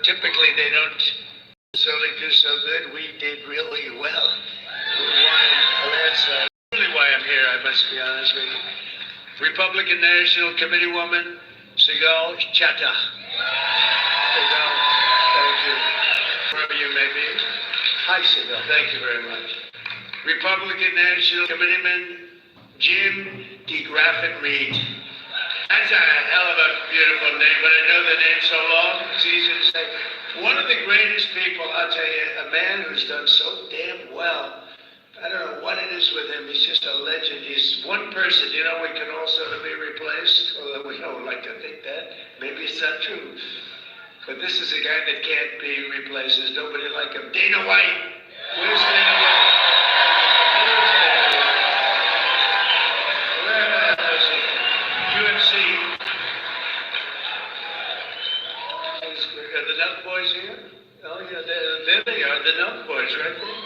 typically they don't necessarily do so good. We did really well. We won a landslide. Really why I'm here, I must be honest with you. Republican National Committee woman, Sigal Chattah. Sigal, thank you. Wherever you may be. Hi, Sigal. Thank you very much. Republican National Committeeman, Jim DeGraffenreid. That's a hell of a beautiful name, but I know the name so long, it's easy to say. One of the greatest people, I'll tell you, a man who's done so damn well. I don't know what it is with him. He's just a legend. He's one person, you know, we can all sort of be replaced, although we don't like to think that. Maybe it's not true. But this is a guy that can't be replaced. There's nobody like him. Dana White. Where's Dana White? UFC. Are the Nut Boys here? Oh yeah, there they are, the Nut Boys right there.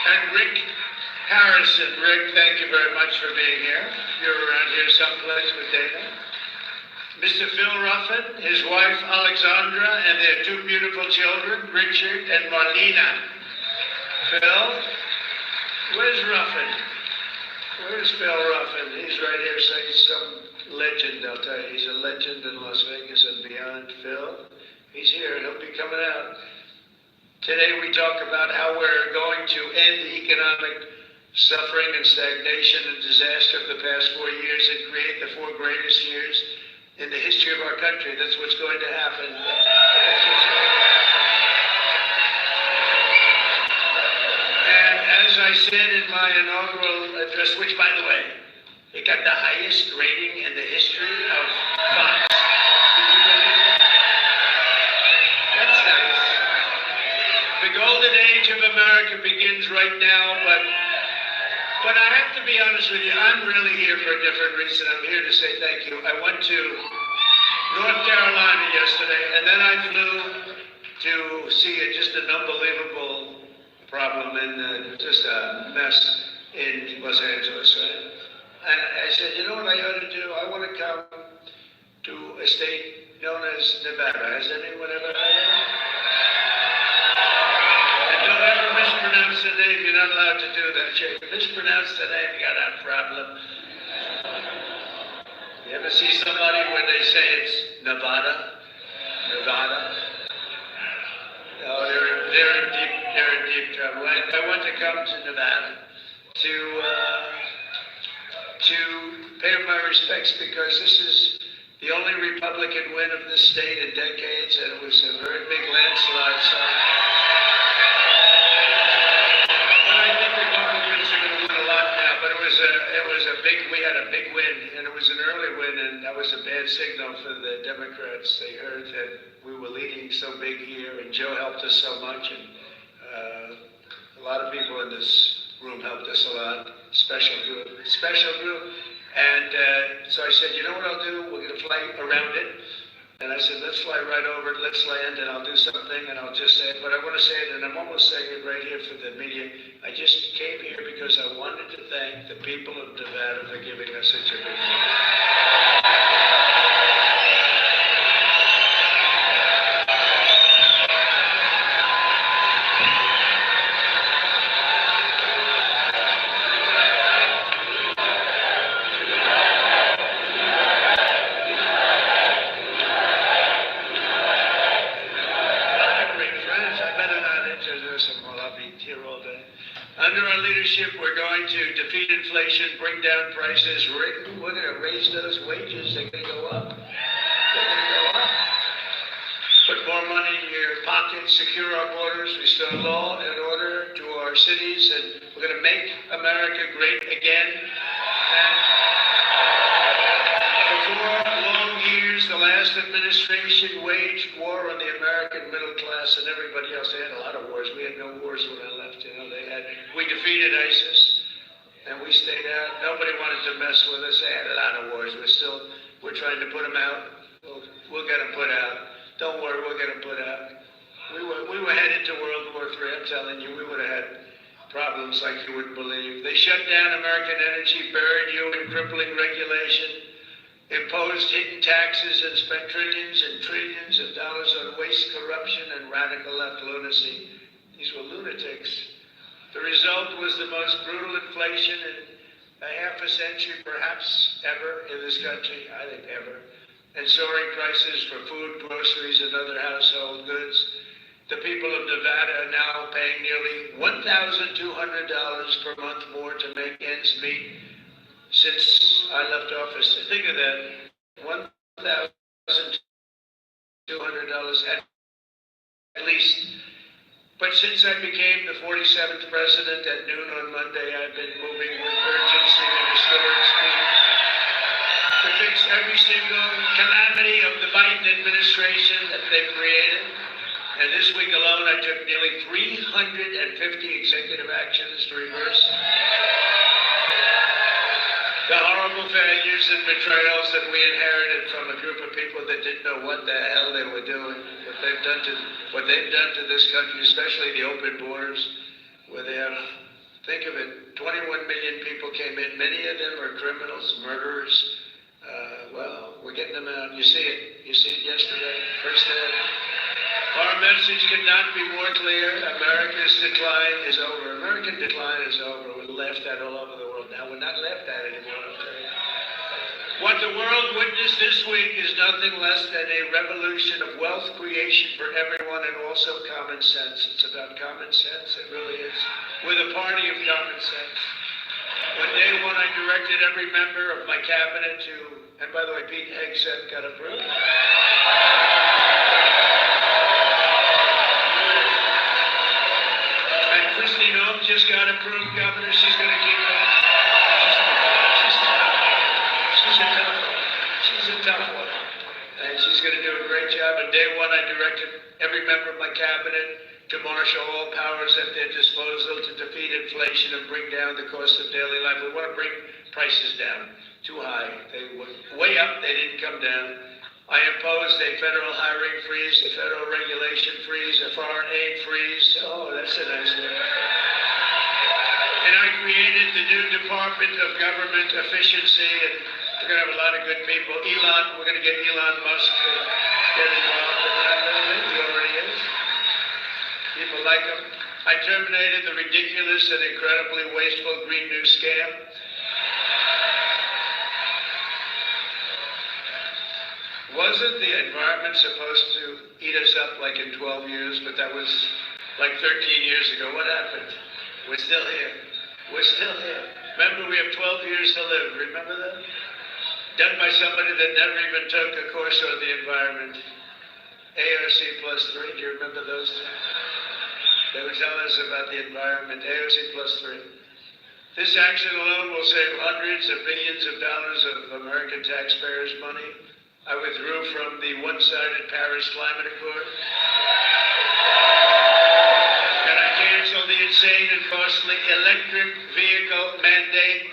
And Rick Harrison. Rick, thank you very much for being here. You're around here someplace with Dana. Mr. Phil Ruffin, his wife Alexandra, and their two beautiful children, Richard and Marlena. Phil, where's Ruffin? Where's Phil Ruffin? He's right here, so he's some legend, I'll tell you. He's a legend in Las Vegas and beyond. Phil, he's here. He'll be coming out. Today we talk about how we're going to end the economic suffering and stagnation and disaster of the past 4 years and create the 4 greatest years in the history of our country. That's what's going to happen. And as I said in my inaugural address, which by the way, it got the highest rating in the history of Fox. Did you believe that? That's nice. The golden age of America begins right now, but I have to be honest with you, I'm really here for a different reason. I'm here to say thank you. I went to North Carolina yesterday, and then I flew to see just an unbelievable problem and just a mess in Los Angeles, right? And I said, you know what I ought to do? I want to come to a state known as Nevada. Has anyone ever heard of it? Don't ever mispronounce the name. You're not allowed to do that. If you mispronounce the name, you got a problem. You ever see somebody when they say it's Nevada? Nevada? No, they're in deep trouble. I want to come to Nevada to pay my respects because this is the only Republican win of this state in decades, and it was a very big landslide. So. We had a big win, and it was an early win, and that was a bad signal for the Democrats. They heard that we were leading so big here, and Joe helped us so much, and a lot of people in this room helped us a lot. Special group. And so I said, you know what I'll do? We're going to fly around it. And I said, let's fly right over it, let's land, and I'll do something, and I'll just say it. But I want to say it, and I'm almost saying it right here for the media. I just came here because I wanted to thank the people of Nevada for giving us such a big deal. We're going to defeat inflation, bring down prices. We're going to raise those wages. They're going to go up. They're going to go up. Put more money in your pocket, secure our borders, restore law and order to our cities, and we're going to make America great again. And for 4 long years, the last administration waged war on the American middle class and everybody else. They had a lot of wars. We had no wars when I left. You know, we defeated ISIS, and we stayed out. Nobody wanted to mess with us. They had a lot of wars. We're trying to put them out. We'll get them put out. Don't worry, we'll get them put out. We were headed to World War III. I'm telling you, we would have had problems like you wouldn't believe. They shut down American energy, buried you in crippling regulation, imposed hidden taxes, and spent trillions and trillions of dollars corruption and radical left lunacy. These were lunatics. The result was the most brutal inflation in a half a century, perhaps ever, in this country, I think ever, and soaring prices for food, groceries, and other household goods. The people of Nevada are now paying nearly $1,200 per month more to make ends meet since I left office. Think of that, $1,200 at least. But since I became the 47th president at noon on Monday, I've been moving with urgency and historic speed to fix every single calamity of the Biden administration that they've created. And this week alone, I took nearly 350 executive actions to reverse the horrible failures and betrayals that we inherited from a group of people that didn't know what the hell they were doing. What they've done to this country, especially the open borders, where they have, think of it, 21 million people came in. Many of them are criminals, murderers. Well, we're getting them out. You see it. You see it yesterday, firsthand. Our message could not be more clear. America's decline is over. American decline is over. We're laughed at all over the world. Now we're not laughed at anymore, I'll tell you. What the world witnessed this week is nothing less than a revolution of wealth creation for everyone and also common sense. It's about common sense, it really is. We're the party of common sense. On day one, I directed every member of my cabinet to, and by the way, Pete Hegseth got approved. And Kristi Noem just got approved, Governor. She's going to keep it. She's a tough one. And she's going to do a great job. On day one, I directed every member of my cabinet to marshal all powers at their disposal to defeat inflation and bring down the cost of daily life. We want to bring prices down. Too high. They were way up. They didn't come down. I imposed a federal hiring freeze, a federal regulation freeze, a foreign aid freeze. Oh, that's a nice one. And I created the new Department of Government Efficiency, and we're going to have a lot of good people. We're going to get Elon Musk to get involved in that. He already is. People like him. I terminated the ridiculous and incredibly wasteful Green New scam. Wasn't the environment supposed to eat us up like in 12 years? But that was like 13 years ago. What happened? We're still here. We're still here. Remember, we have 12 years to live. Remember that? Done by somebody that never even took a course on the environment. AOC +3. Do you remember those two? They would tell us about the environment. AOC +3. This action alone will save hundreds of billions of dollars of American taxpayers' money. I withdrew from the one-sided Paris Climate Accord. And I canceled the insane and costly electric vehicle mandate.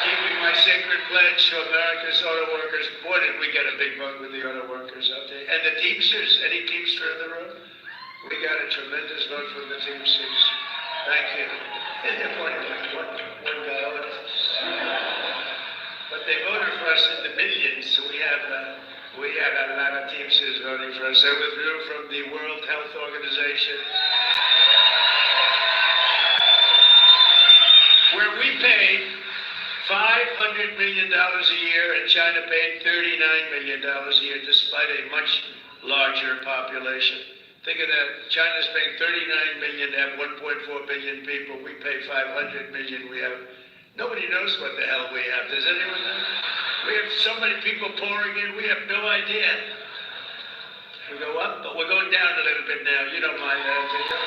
Keeping my sacred pledge to America's auto workers. Boy, did we get a big bug with the auto workers out there. And the Teamsters. Any Teamster in the room? We got a tremendous vote from the Teamsters. Thank you. One guy on it. But they voted for us in the millions, so we had a lot of Teamsters voting for us. I withdrew from the World Health Organization, where we paid $500 million a year, and China paid $39 million a year, despite a much larger population. Think of that. China's paying $39 million to have 1.4 billion people. We pay $500 million. We have. Nobody knows what the hell we have. Does anyone know? We have so many people pouring in, we have no idea. We go up, but we're going down a little bit now. You don't mind that, do you?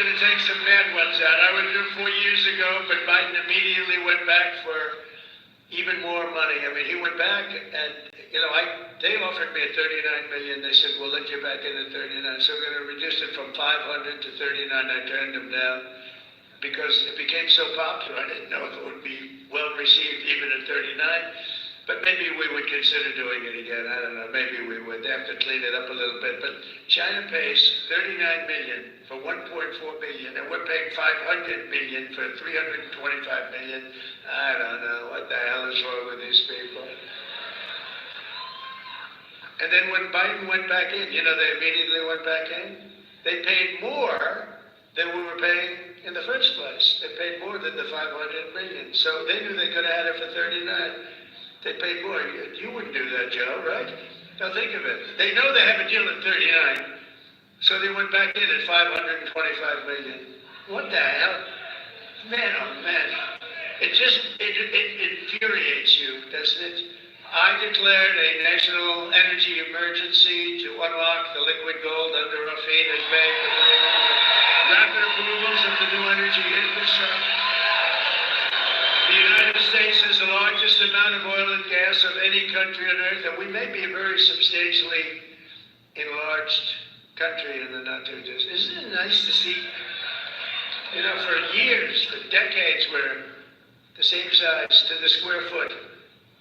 Gonna take some bad ones out. I withdrew 4 years ago, but Biden immediately went back for even more money. I mean, he went back and, they offered me a $39 million. They said, we'll let you back in at 39. So we're gonna reduce it from 500 to 39. I turned them down. Because it became so popular, I didn't know if it would be well received even at 39. But maybe we would consider doing it again. I don't know. Maybe we would. They have to clean it up a little bit. But China pays $39 million for 1.4 billion, and we're paying $500 million for 325 million. I don't know. What the hell is wrong with these people? And then when Biden went back in, you know, they immediately went back in. They paid more than we were paying in the first place. They paid more than the $500 million. So they knew they could have had it for 39. They paid more. You wouldn't do that, Joe, right? Now think of it. They know they have a deal at 39, so they went back in at $525 million. What the hell? Man, oh man. It infuriates you, doesn't it? I declared a national energy emergency to unlock the liquid gold under our feet and beg for rapid approvals of the new energy infrastructure. The United States has the largest amount of oil and gas of any country on earth, and we may be a very substantially enlarged country in the not too distant. Isn't it nice to see, you know, for years, for decades, we're the same size to the square foot.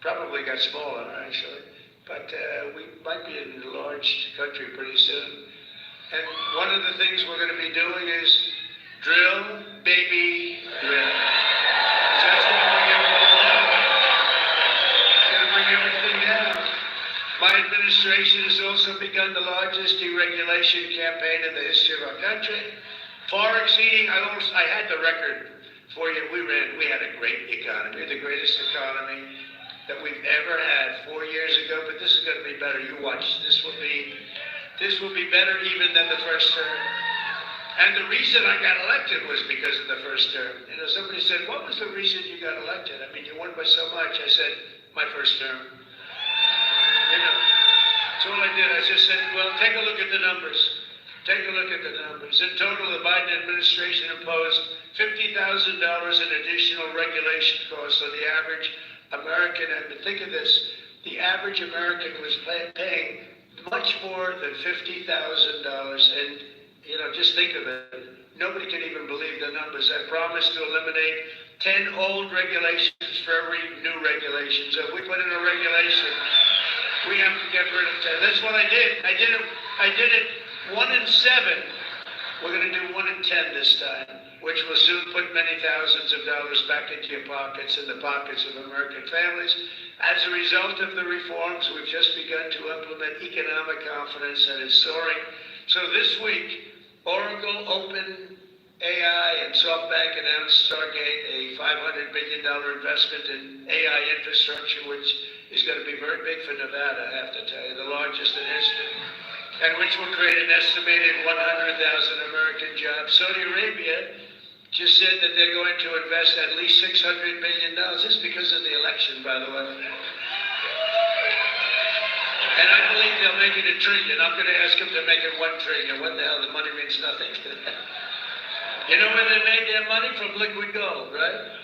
Probably got smaller, actually, but we might be an enlarged country pretty soon. And one of the things we're going to be doing is drill, baby, drill. That's going to bring everything down. It's going to bring everything down. My administration has also begun the largest deregulation campaign in the history of our country, far exceeding. I had the record for you. We had a great economy, the greatest economy that we've ever had 4 years ago. But this is going to be better. You watch. This will be better even than the first term. And the reason I got elected was because of the first term. You know, somebody said, what was the reason you got elected? I mean, you won by so much. I said, my first term. You know, that's all I did. I just said, well, take a look at the numbers. Take a look at the numbers. In total, the Biden administration imposed $50,000 in additional regulation costs on the average American. And think of this, the average American was paying much more than $50,000. And, you know, just think of it. Nobody can even believe the numbers. I promised to eliminate 10 old regulations for every new regulation. So if we put in a regulation, we have to get rid of 10. That's what I did. I did it 1 in 7. We're going to do 1 in 10 this time, which will soon put many thousands of dollars back into your pockets and the pockets of American families. As a result of the reforms, we've just begun to implement economic confidence that is soaring. So this week, Oracle, OpenAI, and SoftBank announced Stargate, a $500 billion investment in AI infrastructure, which is going to be very big for Nevada, I have to tell you, the largest in history, and which will create an estimated 100,000 American jobs. Saudi Arabia just said that they're going to invest at least $600 million. This is because of the election, by the way. And I believe they'll make it $1 trillion. I'm going to ask them to make it $1 trillion. What the hell? The money means nothing to them. You know where they made their money? From liquid gold, right?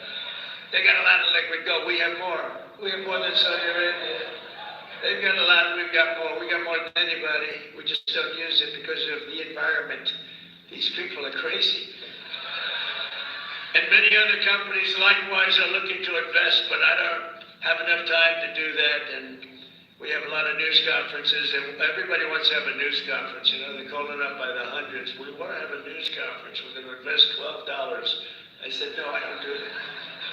They got a lot of liquid gold. We have more. We have more than Saudi Arabia. They've got a lot. We've got more. We got more than anybody. We just don't use it because of the environment. These people are crazy. And many other companies likewise are looking to invest, but I don't have enough time to do that. And we have a lot of news conferences, and everybody wants to have a news conference. You know, they're calling up by the hundreds. We want to have a news conference. We're going to invest $12. I said, no, I don't do it.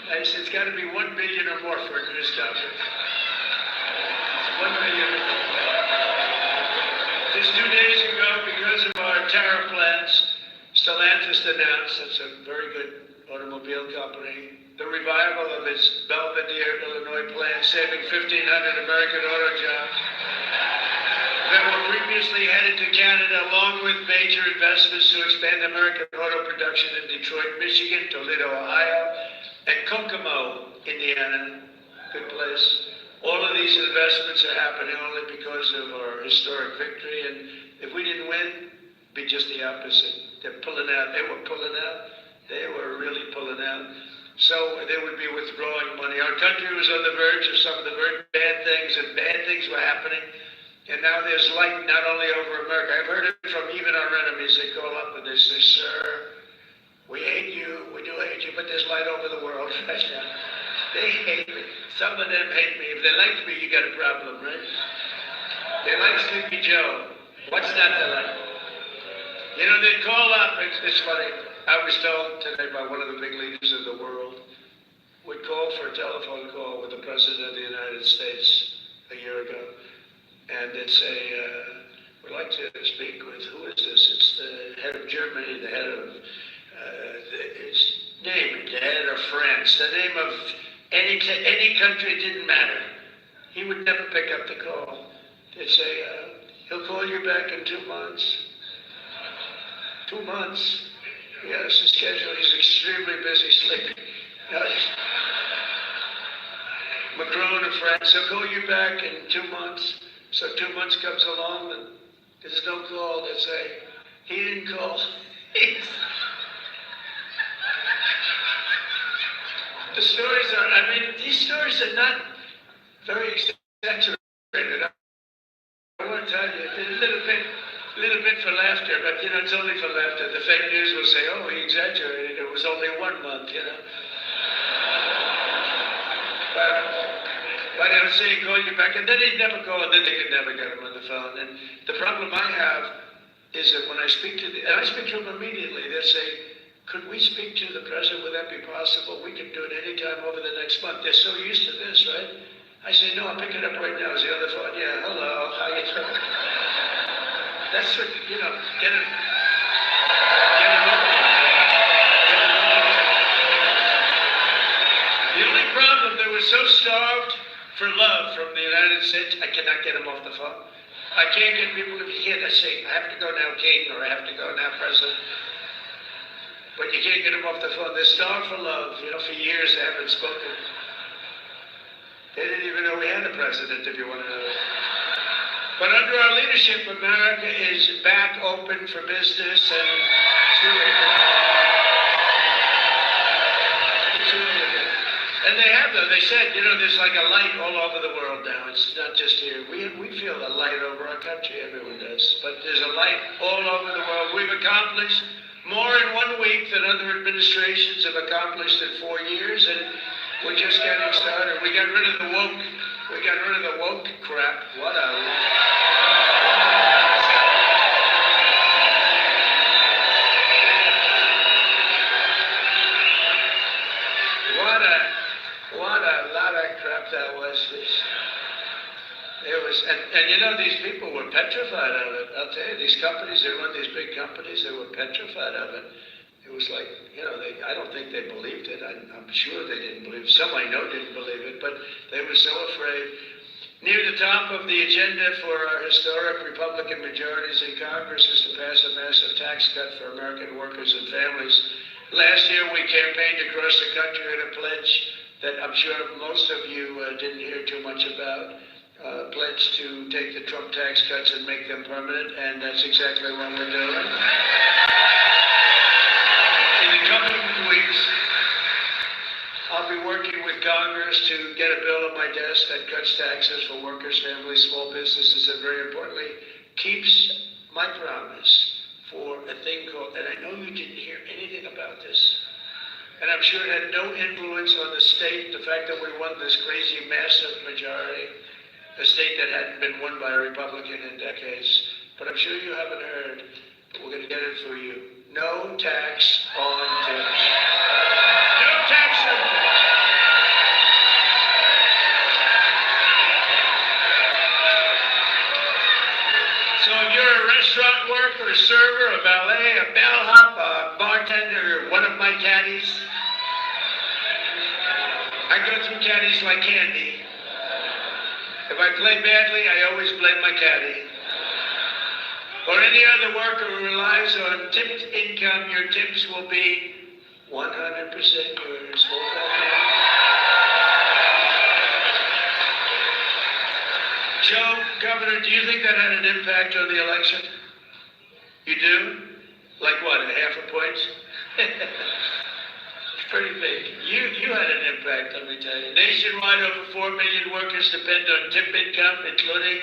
I said, it's got to be $1 billion or more for a news conference. $1 billion. Just 2 days ago, because of our tariff plans, Stellantis announced, that's a very good automobile company, the revival of its Belvedere, Illinois plant, saving 1,500 American auto jobs that were previously headed to Canada, along with major investments to expand American auto production in Detroit, Michigan, Toledo, Ohio, and Kokomo, Indiana. Good place. All of these investments are happening only because of our historic victory, and if we didn't win, it'd be just the opposite. They're pulling out. They were pulling out. They were really pulling out. So they would be withdrawing money. Our country was on the verge of some of the very bad things, and bad things were happening. And now there's light not only over America. I've heard it from even our enemies. They call up and they say, sir, we hate you. We do hate you, but there's light over the world right now. They hate me. Some of them hate me. If they like me, you got a problem, right? They like Sleepy Joe. What's not to like? You know, they call up. It's funny. I was told today by one of the big leaders of the world, would call for a telephone call with the President of the United States a year ago. and it's we'd like to speak with, who is this? It's the head of Germany, the head of, his name, the head of France, the name of any country, didn't matter. He would never pick up the call. They'd say, he'll call you back in 2 months. 2 months? Yes, his schedule, he's extremely busy sleeping. Macron of France, he'll call you back in 2 months. So 2 months comes along and there's no call. They say, he didn't call. The stories are, I mean, these stories are not very exaggerated. I want to tell you, a little bit for laughter, but you know, it's only for laughter. The fake news will say, oh, he exaggerated. It was only 1 month, you know. But they'll say, call you back, and then he'd never call, and then they could never get him on the phone. And the problem I have is that when I speak to and I speak to them immediately, they'll say, could we speak to the president? Would that be possible? We can do it anytime over the next month. They're so used to this, right? I say, no, I'll pick it up right now. Is he on the phone? Yeah, hello, how you doing? That's what, you know, get it over. The only problem, they were so starved for love from the United States, I cannot get them off the phone. I can't get people to hear that say, I have to go now, King, or I have to go now, President. But you can't get them off the phone. They're starved for love. You know, for years they haven't spoken. They didn't even know we had a president, if you want to know. But under our leadership, America is back open for business, and it's really good. It's really good. And they have, though. They said, you know, there's like a light all over the world now. It's not just here. We feel a light over our country. Everyone does. But there's a light all over the world. We've accomplished more in 1 week than other administrations have accomplished in 4 years, and we're just getting started. We got rid of the woke. We got rid of the woke crap. What a lot of crap that was. It was, and you know, these people were petrified of it. I'll tell you, these companies, they run these big companies, they were petrified of it. It was like, you know, I don't think they believed it. I'm sure they didn't believe it. Some I know didn't believe it, but they were so afraid. Near the top of the agenda for our historic Republican majorities in Congress is to pass a massive tax cut for American workers and families. Last year, we campaigned across the country at a pledge that I'm sure most of you didn't hear too much about. Pledge to take the Trump tax cuts and make them permanent, and that's exactly what we're doing. In the coming weeks, I'll be working with Congress to get a bill on my desk that cuts taxes for workers, families, small businesses, and very importantly, keeps my promise for a thing called, and I know you didn't hear anything about this, and I'm sure it had no influence on the state, the fact that we won this crazy, massive majority, a state that hadn't been won by a Republican in decades. But I'm sure you haven't heard, but we're going to get it for you. No tax on tips. No tax on tips. So if you're a restaurant worker, a server, a valet, a bellhop, a bartender, or one of my caddies, I go through caddies like candy. If I play badly, I always blame my caddy. Or any other worker who relies on tipped income, your tips will be 100% yours. Joe, Governor, do you think that had an impact on the election? You do? Like what, a half a point? Pretty big. You had an impact, let me tell you. Nationwide, over 4 million workers depend on tip income, including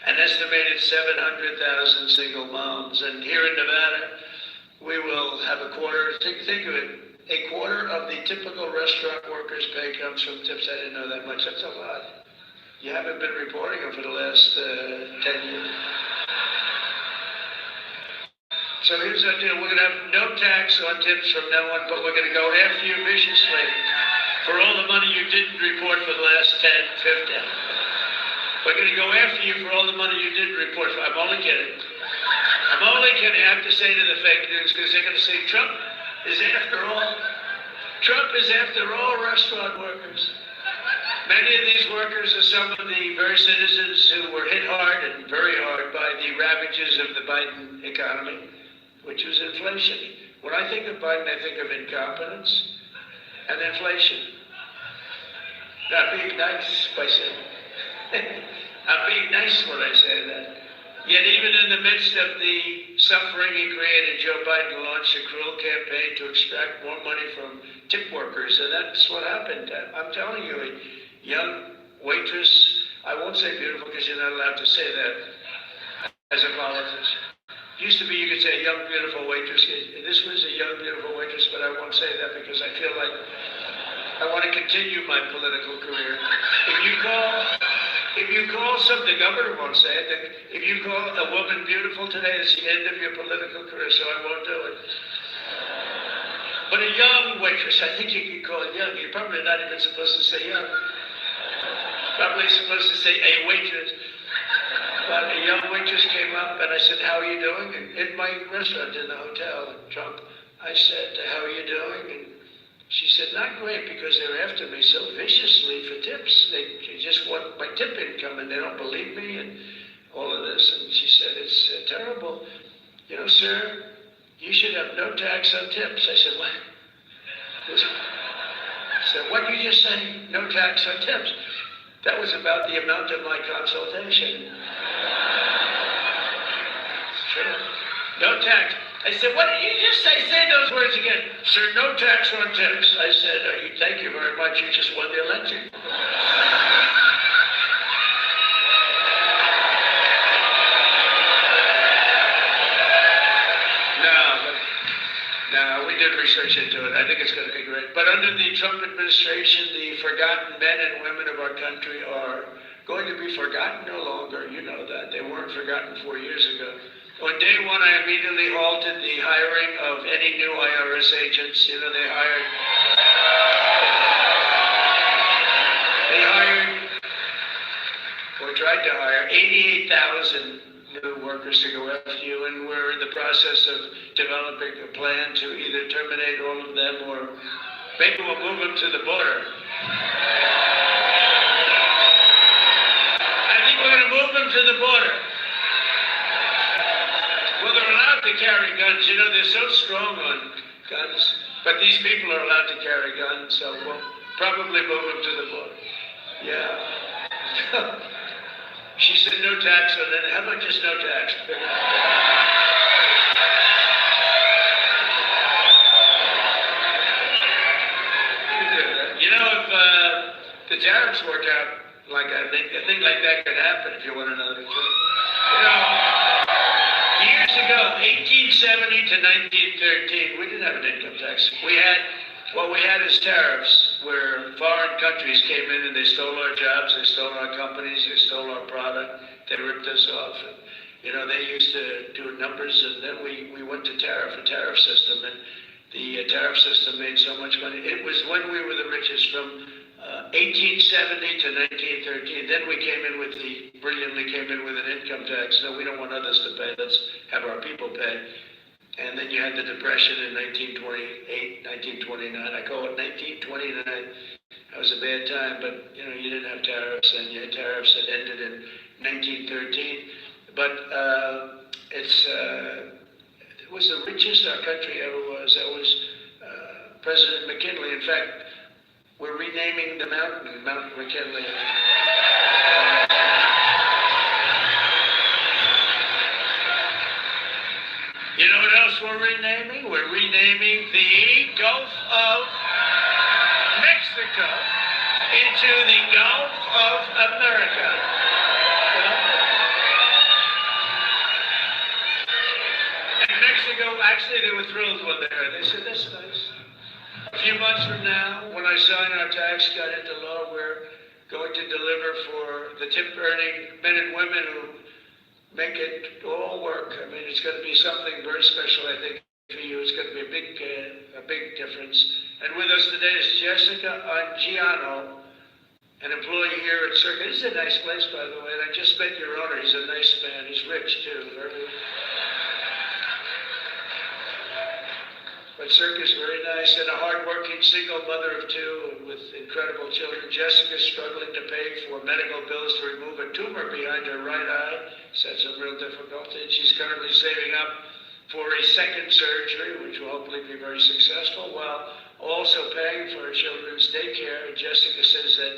an estimated 700,000 single moms. And here in Nevada, we will have a quarter, think of it, a quarter of the typical restaurant worker's pay comes from tips. I didn't know that much. That's a lot. You haven't been reporting them for the last 10 years. So here's the deal. We're going to have no tax on tips from now on, but we're going to go after you viciously for all the money you didn't report for the last 10, 15. We're going to go after you for all the money you didn't report for. I'm only kidding. I'm only kidding. I have to say to the fake news because they're going to say Trump is after all restaurant workers. Many of these workers are some of the very citizens who were hit hard and very hard by the ravages of the Biden economy, which was inflation. When I think of Biden, I think of incompetence and inflation. Not being nice by saying I'm being nice when I say that. Yet even in the midst of the suffering he created, Joe Biden launched a cruel campaign to extract more money from tip workers, and that's what happened. I'm telling you, a young waitress, I won't say beautiful because you're not allowed to say that as a politician. Used to be you could say a young, beautiful waitress. This was a young, beautiful waitress, but I won't say that because I feel like I want to continue my political career. If you call the governor won't say it. If you call a woman beautiful today, it's the end of your political career, so I won't do it. But a young waitress, I think you can call it young. You're probably not even supposed to say young. Probably supposed to say a waitress. But a young waitress came up and I said, "How are you doing?" And in my restaurant in the hotel in Trump, I said, "How are you doing?" And she said, "Not great because they're after me so viciously for tips. They just want my tip income and they don't believe me and all of this." And she said, "It's terrible. You know, sir, you should have no tax on tips." I said, "What?" I said, "What did you just say? No tax on tips?" That was about the amount of my consultation. Sure. No tax. I said, "What did you just say? Say those words again." "Sir, no tax on tips." I said, "Thank you very much. You just won the election." No, we did research into it. I think it's going to be great. But under the Trump administration, the forgotten men and women of our country are going to be forgotten no longer. You know that. They weren't forgotten 4 years ago. On day one, I immediately halted the hiring of any new IRS agents. You know, they hired or tried to hire 88,000 new workers to go after you, and we're in the process of developing a plan to either terminate all of them or maybe we'll move them to the border. I think we're going to move them to the border. Well, they're allowed to carry guns. You know, they're so strong on guns. But these people are allowed to carry guns, so we'll probably move them to the border. Yeah. She said no tax on it. How about just no tax? You know, if the tariffs work out, like I think a thing like that could happen if you want to know the truth. You know, years ago, 1870 to 1913, we didn't have an income tax. What we had is tariffs, where foreign countries came in and they stole our jobs, they stole our companies, they stole our product, they ripped us off. And, you know, they used to do numbers, and then we went to a tariff system, and the tariff system made so much money. It was when we were the richest, from 1870 to 1913. Then we brilliantly came in with an income tax. No, we don't want others to pay, let's have our people pay. And then you had the Depression in 1928, 1929. I call it 1929. That was a bad time, but you know, you didn't have tariffs, and you had tariffs that ended in 1913. But it was the richest our country ever was. That was President McKinley. In fact, we're renaming the mountain, Mount McKinley. You know what else we're renaming? We're renaming the Gulf of Mexico into the Gulf of America. And Mexico, actually, they were thrilled when they heard. They said, "That's nice." A few months from now, when I sign our tax cut into law, we're going to deliver for the tip-earning men and women who make it all work. I mean, it's going to be something very special, I think, for you. It's going to be a big difference. And with us today is Jessica Angiano, an employee here at Circa. This is a nice place, by the way, and I just met your owner. He's a nice man. He's rich, too. But Circa's very nice, and a hard-working single mother of two with incredible children. Jessica's struggling to pay for medical bills to remove a tumor behind her right eye. She's had some real difficulty. She's currently saving up for a second surgery, which will hopefully be very successful, while also paying for her children's daycare. And Jessica says that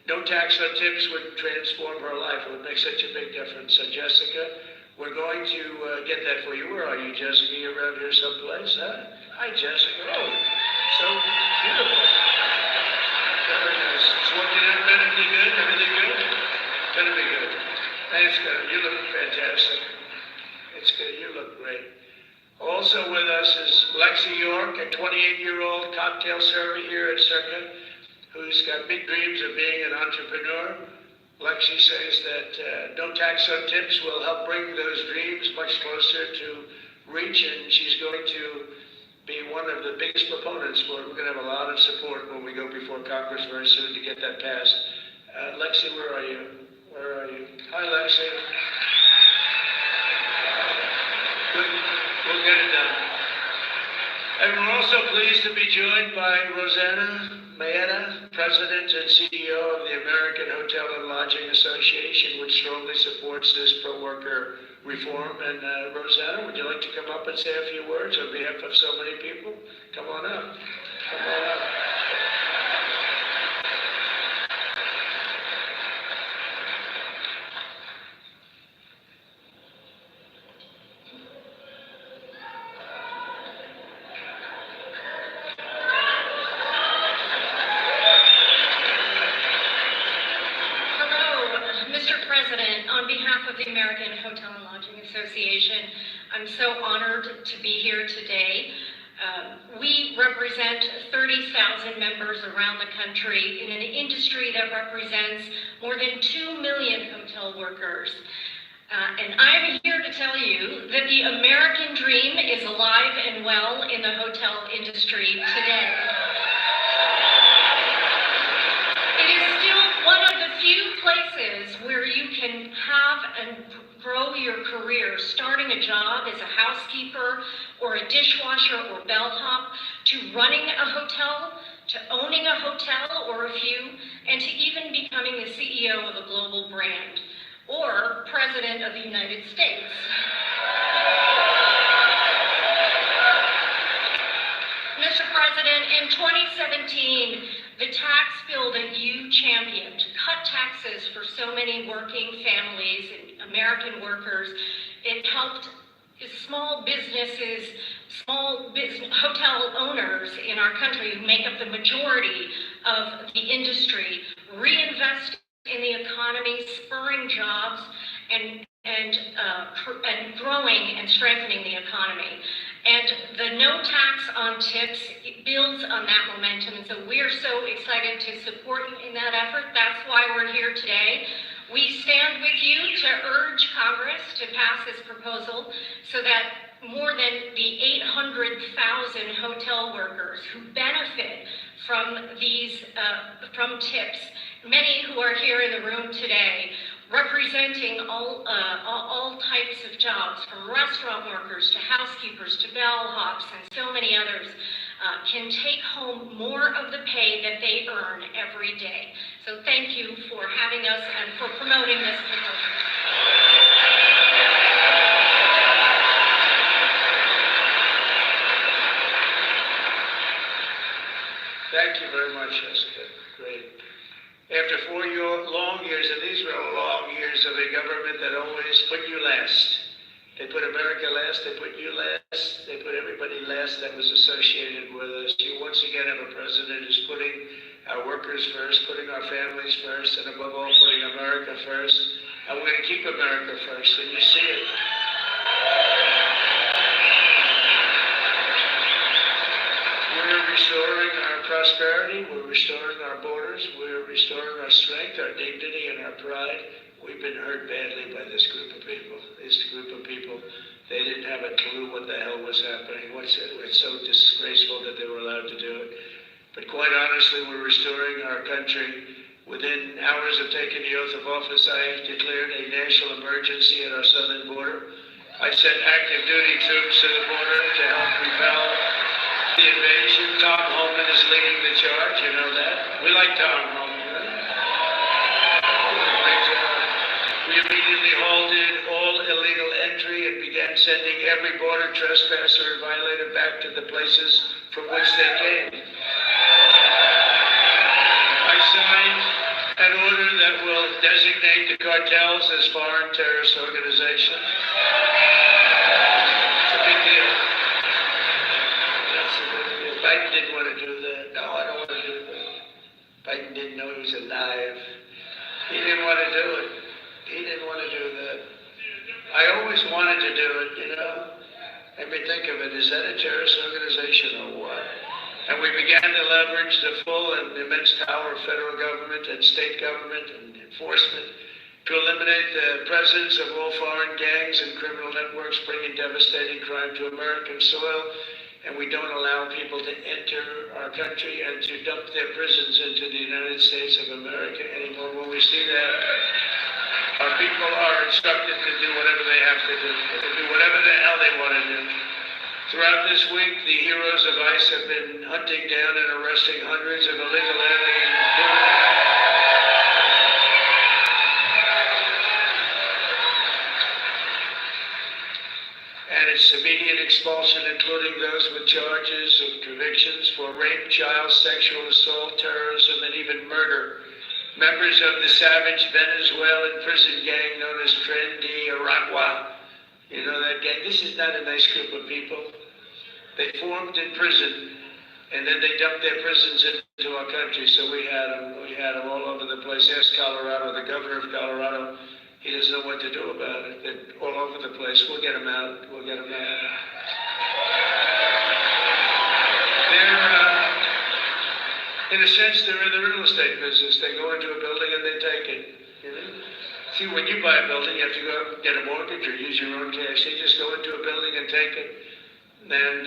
no tax on tips would transform her life. It would make such a big difference. So Jessica, we're going to get that for you. Where are you, Jessica? You around here someplace, huh? Hi, Jessica. Oh, so beautiful. Very nice. It's working out medically good? Everything good? Gonna be good. Thanks, good. You look fantastic. It's good. You look great. Also with us is Lexi York, a 28-year-old cocktail server here at Circa, who's got big dreams of being an entrepreneur. Lexi says that no tax on tips will help bring those dreams much closer to reach, and she's going to be one of the biggest proponents for it. We're going to have a lot of support when we go before Congress very soon to get that passed. Lexi, where are you? Where are you? Hi, Lexi. We'll get it done. And we're also pleased to be joined by Rosanna Maeda, President and CEO of the American Hotel and Lodging Association, which strongly supports this pro-worker reform. And Rosanna, would you like to come up and say a few words on behalf of so many people? Come on up. Come on up. American Hotel and Lodging Association. I'm so honored to be here today. We represent 30,000 members around the country in an industry that represents more than 2 million hotel workers. And I'm here to tell you that the American dream is alive and well in the hotel industry today. It is still one of the few places where you can have and grow your career, starting a job as a housekeeper or a dishwasher or bellhop, to running a hotel, to owning a hotel or a few, and to even becoming the CEO of a global brand or President of the United States. Mr. President, in 2017, the tax bill that you championed cut taxes for so many working families and American workers. It helped small businesses, hotel owners in our country who make up the majority of the industry, reinvest in the economy, spurring jobs and growing and strengthening the economy. And the no tax on tips builds on that momentum. And so we're so excited to support you in that effort. That's why we're here today. We stand with you to urge Congress to pass this proposal so that more than the 800,000 hotel workers who benefit from these from tips, many who are here in the room today, representing all types of jobs, from restaurant workers to housekeepers to bellhops and so many others, can take home more of the pay that they earn every day. So thank you for having us and for promoting this proposal. Thank you very much, Jessica. Great. After 4 long years, and these were long years of a government that always put you last. They put America last, they put you last, they put everybody last that was associated with us. You once again have a president who's putting our workers first, putting our families first, and above all, putting America first. And we're going to keep America first, and you see it. We're restoring our prosperity, we're restoring our borders, we're restoring our strength, our dignity, and our pride. We've been hurt badly by this group of people. They didn't have a clue what the hell was happening. It's so disgraceful that they were allowed to do it. But quite honestly, we're restoring our country Within hours of taking the oath of office, I declared a national emergency at our southern border. I sent active duty troops to the border to help repel the invasion. Tom Homan is leading the charge, you know that. We like Tom Homan. Great job. We immediately halted all illegal entry and began sending every border trespasser and violator back to the places from which they came. I signed an order that will designate the cartels as foreign terrorist organizations. It's a big deal. That's a big deal. Biden didn't want to do that. No, I don't want to do that. Biden didn't know he was alive. He didn't want to do it. He didn't want to do that. I always wanted to do it, you know. I mean, think of it. Is that a terrorist organization or what? And we began to leverage the full and immense power of federal government and state government and enforcement to eliminate the presence of all foreign gangs and criminal networks bringing devastating crime to American soil. And we don't allow people to enter our country and to dump their prisons into the United States of America anymore. When we see that, our people are instructed to do whatever they have to do whatever the hell they want to do. Throughout this week, the heroes of ICE have been hunting down and arresting hundreds of illegal alien and its immediate expulsion, including those with charges of convictions for rape, child sexual assault, terrorism, and even murder. Members of the savage Venezuelan prison gang known as Tren de Aragua. You know that gang? This is not a nice group of people. They formed in prison, and then they dumped their prisons into our country. So we had them all over the place. Ask Colorado, the governor of Colorado, he doesn't know what to do about it. They're all over the place. We'll get them out. We'll get them out. In a sense, they're in the real estate business. They go into a building and they take it. You know? See, when you buy a building, you have to go get a mortgage or use your own cash. They just go into a building and take it. And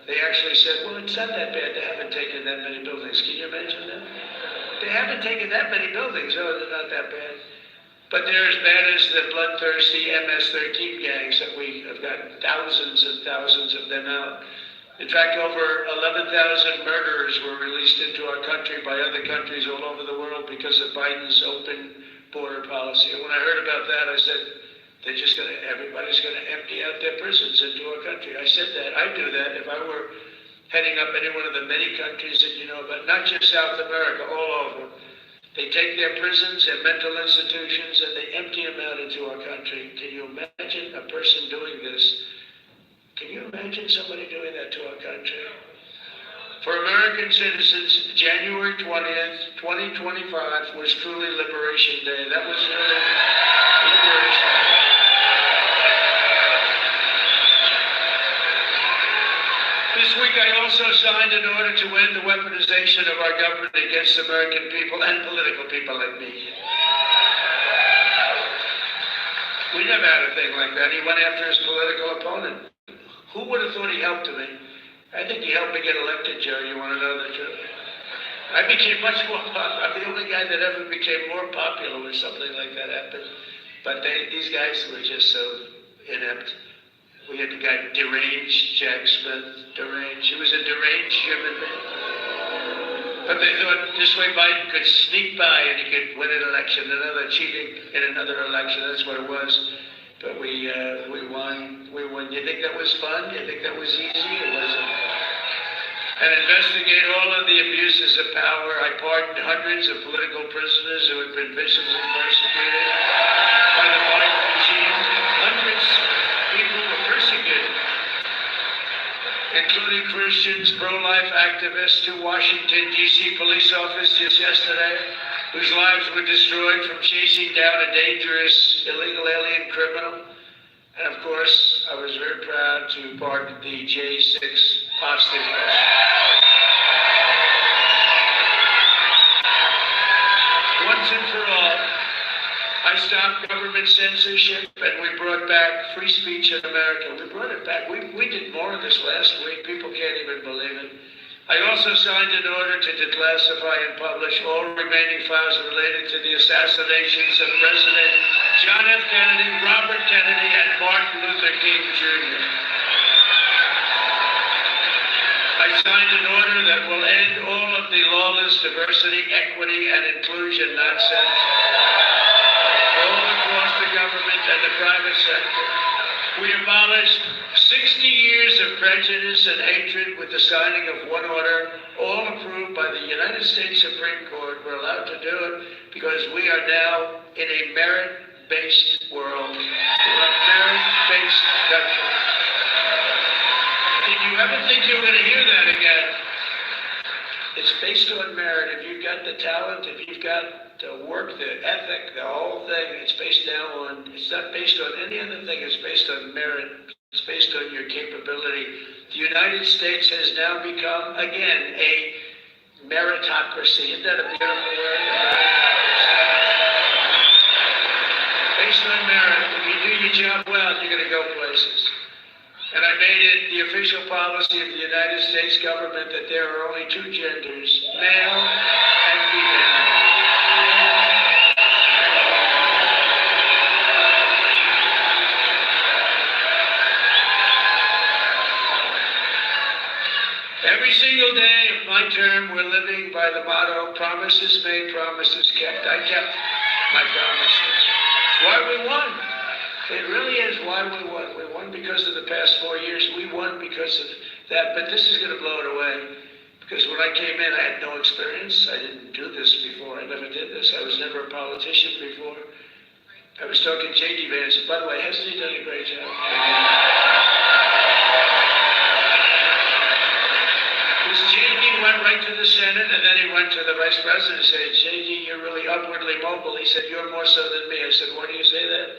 they actually said, well, it's not that bad. They haven't taken that many buildings. Can you imagine that? They haven't taken that many buildings. Oh, they're not that bad. But they're as bad as the bloodthirsty MS-13 gangs that we have gotten thousands and thousands of them out. In fact, over 11,000 murderers were released into our country by other countries all over the world because of Biden's open border policy. And when I heard about that, I said, everybody's gonna empty out their prisons into our country. I said that, I'd do that if I were heading up any one of the many countries that you know about, not just South America, all over. They take their prisons and mental institutions and they empty them out into our country. Can you imagine a person doing this? Can you imagine somebody doing that to our country? For American citizens, January 20th, 2025 was truly Liberation Day. That was really liberation. This week I also signed an order to end the weaponization of our government against American people and political people like me. We never had a thing like that. He went after his political opponent. Who would have thought he helped me? I think he helped me get elected, Joe. You want to know the truth? I became much more popular. I'm the only guy that ever became more popular when something like that happened. But these guys were just so inept. We had the guy deranged, Jack Smith, deranged. He was a deranged human being. But they thought this way Biden could sneak by and he could win an election, another cheating in another election. That's what it was. But we won. You think that was fun? You think that was easy? It wasn't. And investigate all of the abuses of power. I pardoned hundreds of political prisoners who had been viciously persecuted by the Biden regime. Hundreds of people were persecuted, including Christians, pro-life activists, two Washington, D.C. police officers yesterday, whose lives were destroyed from chasing down a dangerous illegal alien criminal. And of course, I was very proud to pardon the J6 hostages. Once and for all, I stopped government censorship and we brought back free speech in America. We brought it back. We did more of this last week. People can't even believe it. I also signed an order to declassify and publish all remaining files related to the assassinations of President John F. Kennedy, Robert Kennedy, and Martin Luther King Jr. I signed an order that will end all of the lawless diversity, equity, and inclusion nonsense all across the government and the private sector. We abolished 60 years of prejudice and hatred with the signing of one order, all approved by the United States Supreme Court. We're allowed to do it because we are now in a merit-based world. We're a merit-based country. Did you ever think you were going to hear that again? It's based on merit. If you've got the talent, if you've got the work, the ethic, the whole thing, it's based now on, it's not based on any other thing, it's based on merit. It's based on your capability. The United States has now become, again, a meritocracy. Isn't that a beautiful word? Based on merit. If you do your job well, you're going to go places. And I made it the official policy of the United States government that there are only two genders, male and female. Every single day of my term, we're living by the motto, promises made, promises kept. I kept my promises. It's why we won. It really is why we won. We won because of the past 4 years. We won because of that. But this is going to blow it away. Because when I came in, I had no experience. I didn't do this before. I never did this. I was never a politician before. I was talking J.D. Vance. By the way, hasn't he done a great job? J.D. went right to the Senate, and then he went to the Vice President and said, J.D., you're really upwardly mobile. He said, you're more so than me. I said, why do you say that?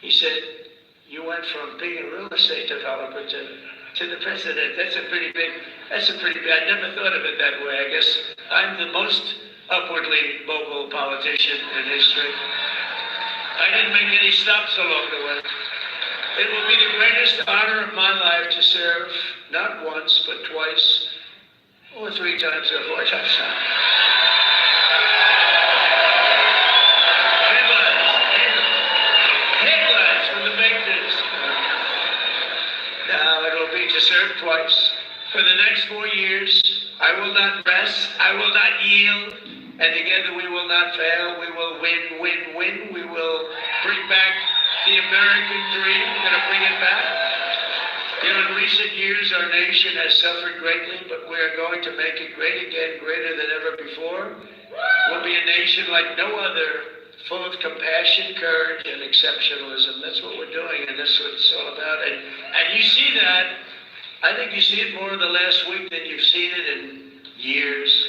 He said, you went from being a real estate developer to the president. That's a pretty big, I never thought of it that way. I guess I'm the most upwardly mobile politician in history. I didn't make any stops along the way. It will be the greatest honor of my life to serve, not once, but twice, or 3 times or 4 times. Headlines from the fake news. Now it will be to serve twice. For the next 4 years, I will not rest, I will not yield, and together we will not fail. We will win, win, win. We will bring back the American dream. We're going to bring it back. You know, in recent years, our nation has suffered greatly, but we are going to make it great again, greater than ever before. We'll be a nation like no other, full of compassion, courage, and exceptionalism. That's what we're doing, and that's what it's all about. And you see that. I think you see it more in the last week than you've seen it in years.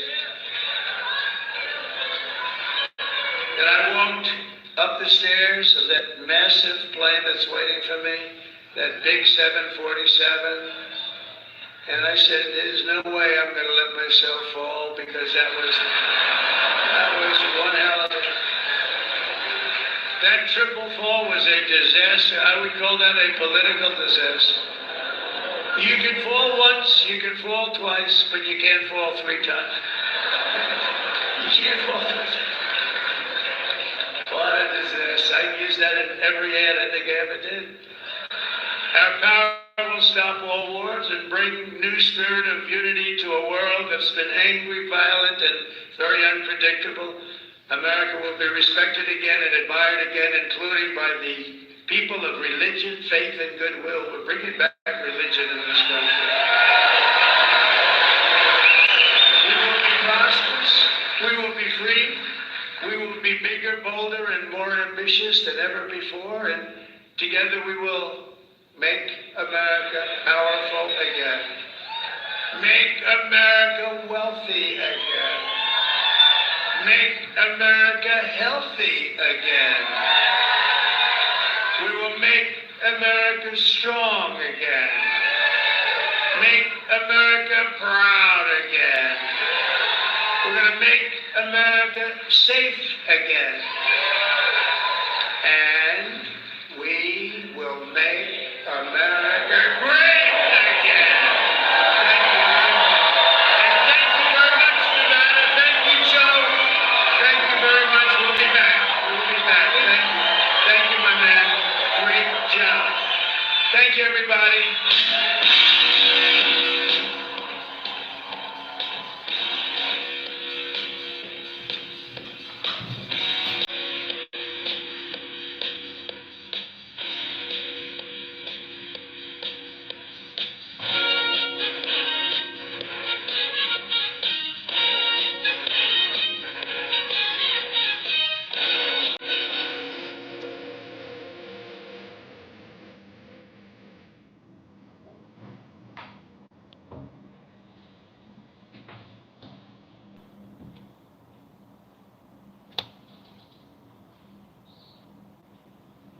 And I walked up the stairs of that massive plane that's waiting for me, that big 747, and I said, there's no way I'm going to let myself fall, because that was one hell of a... That triple fall was a disaster. I would call that a political disaster. You can fall once, you can fall twice, but you can't fall 3 times. You can't fall 3 times. What a disaster. I use that in every ad I think I ever did. Our power will stop all wars and bring new spirit of unity to a world that's been angry, violent, and very unpredictable. America will be respected again and admired again, including by the people of religion, faith, and goodwill. We're bringing back religion in this country. We will be prosperous. We will be free. We will be bigger, bolder, and more ambitious than ever before. And together we will make America powerful again. Make America wealthy again. Make America healthy again. We will make America strong again. Make America proud again. We're going to make America safe again. And we will make America great again. Thank you very much. Thank you, everybody.